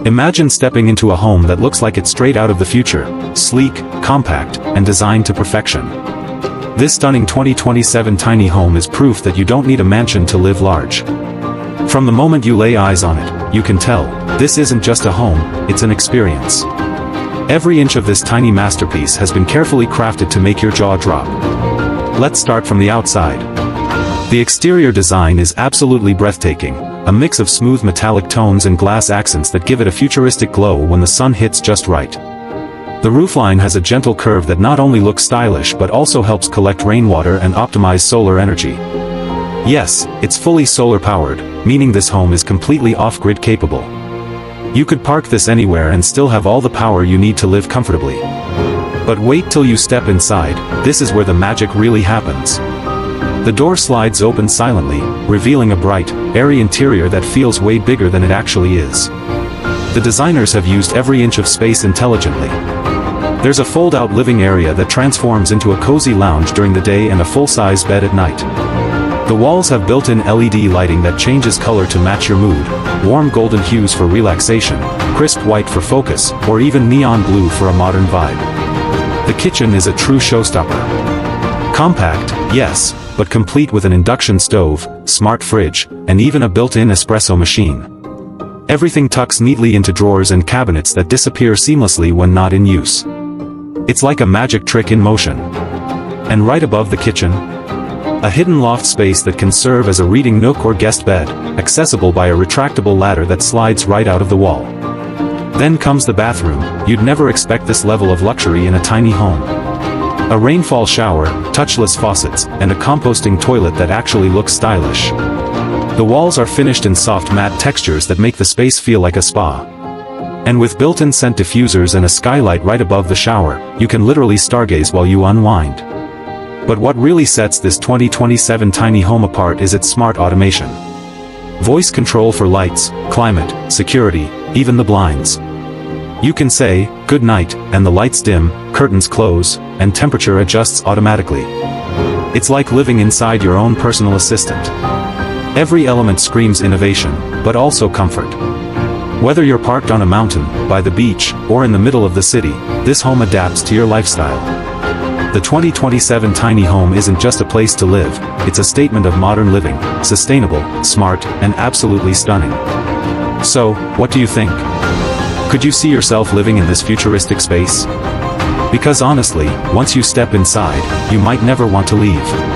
Imagine stepping into a home that looks like it's straight out of the future, sleek, compact, and designed to perfection. This stunning 2027 tiny home is proof that you don't need a mansion to live large. From the moment you lay eyes on it, you can tell, this isn't just a home, it's an experience. Every inch of this tiny masterpiece has been carefully crafted to make your jaw drop. Let's start from the outside. The exterior design is absolutely breathtaking, a mix of smooth metallic tones and glass accents that give it a futuristic glow when the sun hits just right. The roofline has a gentle curve that not only looks stylish but also helps collect rainwater and optimize solar energy. Yes, it's fully solar-powered, meaning this home is completely off-grid capable. You could park this anywhere and still have all the power you need to live comfortably. But wait till you step inside, this is where the magic really happens. The door slides open silently, revealing a bright, airy interior that feels way bigger than it actually is. The designers have used every inch of space intelligently. There's a fold-out living area that transforms into a cozy lounge during the day and a full-size bed at night. The walls have built-in LED lighting that changes color to match your mood, warm golden hues for relaxation, crisp white for focus, or even neon blue for a modern vibe. The kitchen is a true showstopper. Compact, yes, but complete with an induction stove, smart fridge, and even a built-in espresso machine. Everything tucks neatly into drawers and cabinets that disappear seamlessly when not in use. It's like a magic trick in motion. And right above the kitchen, a hidden loft space that can serve as a reading nook or guest bed, accessible by a retractable ladder that slides right out of the wall. Then comes the bathroom. You'd never expect this level of luxury in a tiny home. A rainfall shower, touchless faucets, and a composting toilet that actually looks stylish. The walls are finished in soft matte textures that make the space feel like a spa. And with built-in scent diffusers and a skylight right above the shower, you can literally stargaze while you unwind. But what really sets this 2027 tiny home apart is its smart automation. Voice control for lights, climate, security, even the blinds. You can say, "Good night," and the lights dim, curtains close, and temperature adjusts automatically. It's like living inside your own personal assistant. Every element screams innovation, but also comfort. Whether you're parked on a mountain, by the beach, or in the middle of the city, this home adapts to your lifestyle. The 2027 tiny home isn't just a place to live, it's a statement of modern living, sustainable, smart, and absolutely stunning. So, what do you think? Could you see yourself living in this futuristic space? Because honestly, once you step inside, you might never want to leave.